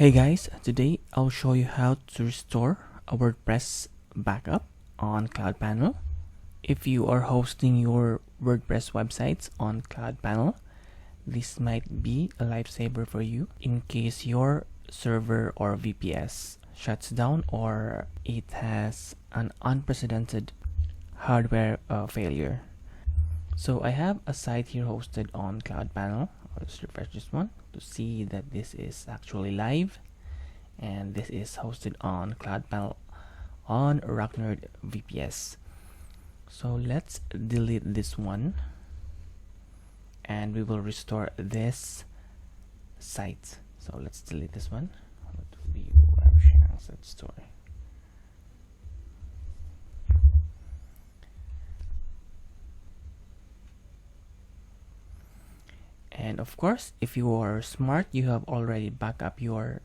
Hey guys, today I'll show you how to restore a WordPress backup on CloudPanel. If you are hosting your WordPress websites on CloudPanel, this might be a lifesaver for you in case your server or VPS shuts down or it has an unprecedented hardware failure. So I have a site here hosted on CloudPanel. I'll just refresh this one to see that this is actually live, and this is hosted on CloudPanel on RackNerd VPS. So let's delete this one and we will restore this site. So let's delete this one. What will be story? And of course, if you are smart, you have already backed up your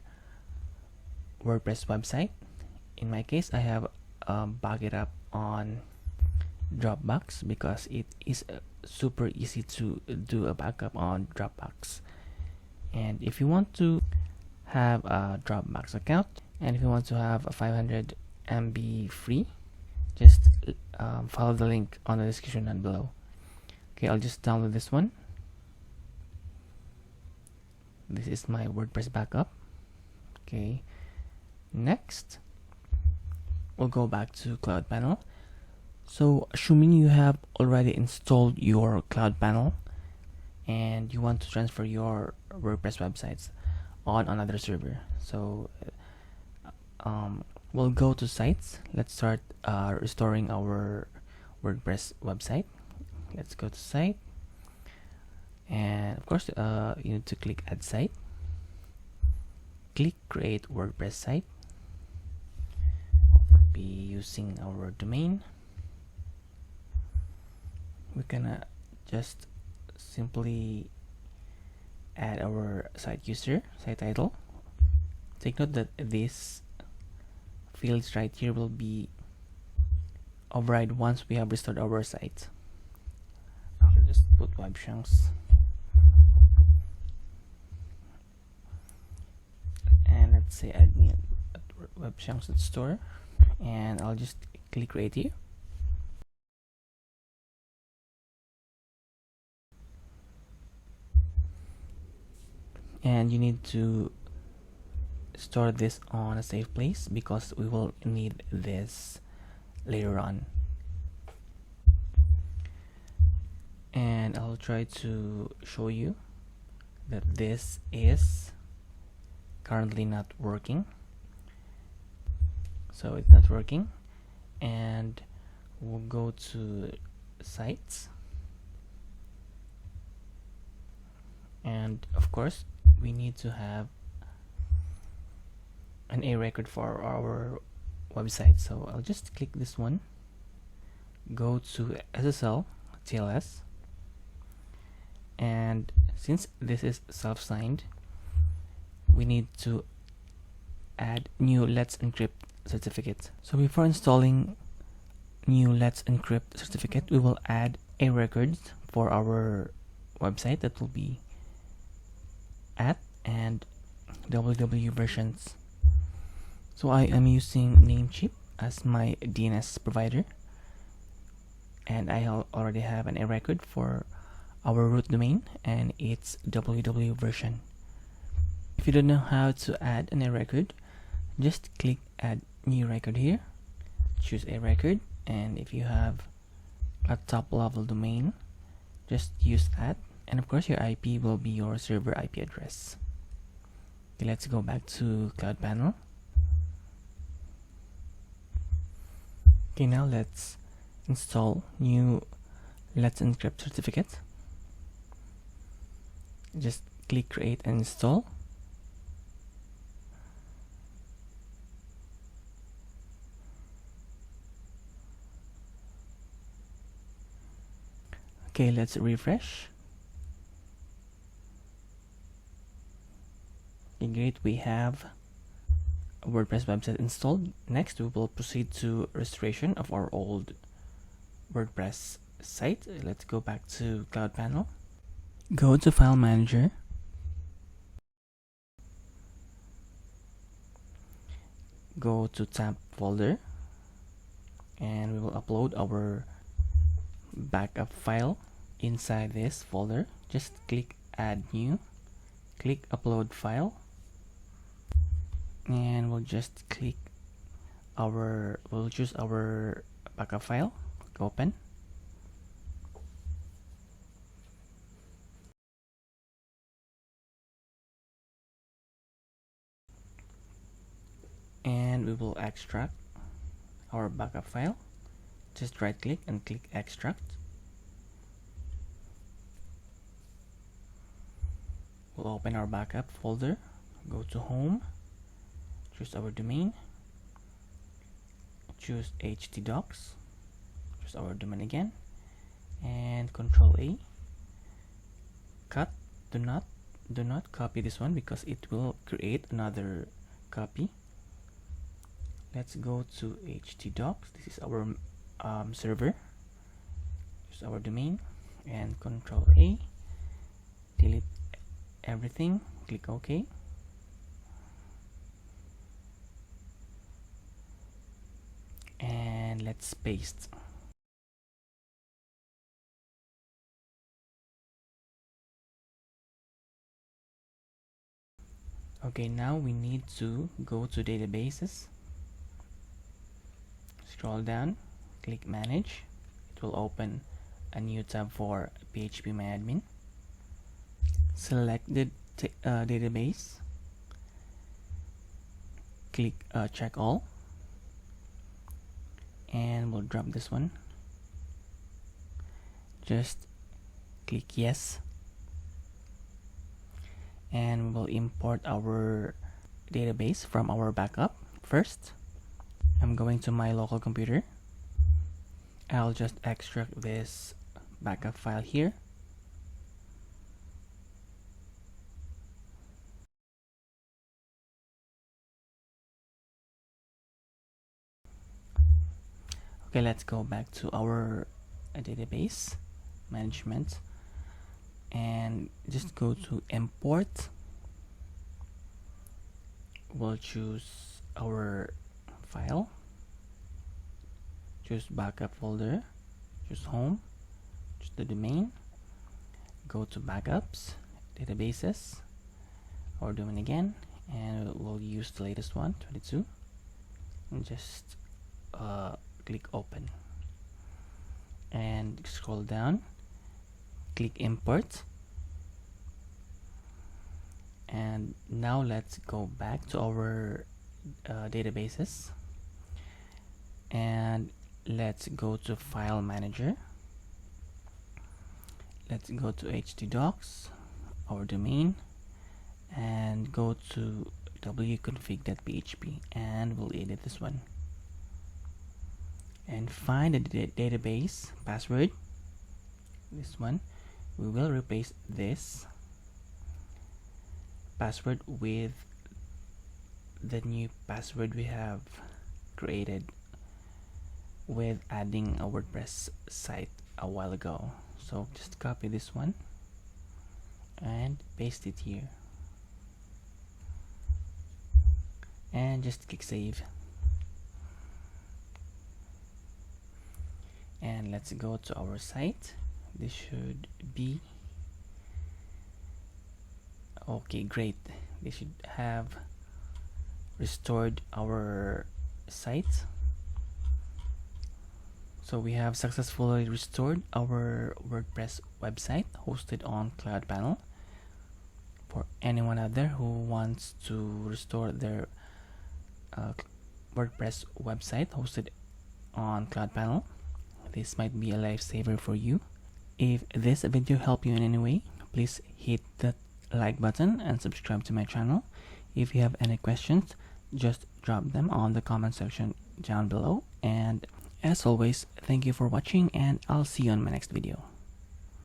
WordPress website. In my case, I have backed it up on Dropbox because it is super easy to do a backup on Dropbox. And if you want to have a Dropbox account and if you want to have a 500 MB free, just follow the link on the description down below. Okay, I'll just download this one. This is my WordPress backup. Okay, next we'll go back to CloudPanel. So assuming you have already installed your CloudPanel and you want to transfer your WordPress websites on another server, so we'll go to sites. Let's start restoring our WordPress website. Let's go to site, and of course you need to click add site, click create WordPress site. We'll be using our domain. We're gonna just simply add our site user, site title. Take note that these fields right here will be override once we have restored our site. I'll just put web chunks. And let's say admin at web chunks store, and I'll just click create here. And you need to store this on a safe place because we will need this later on. And I'll try to show you that this is currently not working. So it's not working, and we'll go to sites, and of course we need to have an A record for our website. So I'll just click this one, go to SSL TLS, and since this is self-signed, we need to add new Let's Encrypt certificate. So before installing new Let's Encrypt certificate, we will add A records for our website that will be at and www versions. So I am using Namecheap as my DNS provider, and I already have an A record for our root domain, and it's www version. If you don't know how to add an A record, just click add new record here, choose A record, and if you have a top level domain, just use add. And of course your IP will be your server IP address. Okay, let's go back to CloudPanel. Okay, now let's install new Let's Encrypt certificate. Just click create and install. Okay, let's refresh. Okay, great, we have a WordPress website installed. Next, we will proceed to restoration of our old WordPress site. Let's go back to CloudPanel. Go to File Manager, go to temp folder, and we will upload our backup file inside this folder. Just click add new, click upload file, and we'll just click we'll choose our backup file, click open. And we will extract our backup file. Just right click and click extract. We'll open our backup folder, go to home, choose our domain, choose htdocs, choose our domain again, and Control A. Cut. Do not copy this one because it will create another copy. Let's go to htdocs. This is our server. Choose our domain and Control A. Delete everything. Click OK. And let's paste. Okay, now we need to go to databases. Scroll down, click manage. It will open a new tab for phpMyAdmin. Select the database, click check all, and we'll drop this one. Just click yes, and we'll import our database from our backup. First, I'm going to my local computer. I'll just extract this backup file here. Okay, let's go back to our database management and just go to import. We'll choose our file, choose backup folder, choose home, choose the domain, go to backups, databases, our domain again, and we'll use the latest one, 22, and just click open and scroll down, click import, and now let's go back to our databases and let's go to file manager. Let's go to htdocs, our domain, and go to wconfig.php, and we'll edit this one and find the database password, this one. We will replace this password with the new password we have created with adding a WordPress site a while ago. So just copy this one and paste it here and just click save. And let's go to our site. This should be okay. Great, they should have restored our site. So we have successfully restored our WordPress website hosted on CloudPanel. For anyone out there who wants to restore their WordPress website hosted on CloudPanel, this might be a lifesaver for you. If this video helped you in any way, please hit that like button and subscribe to my channel. If you have any questions, just drop them on the comment section down below. And as always, thank you for watching, and I'll see you on my next video.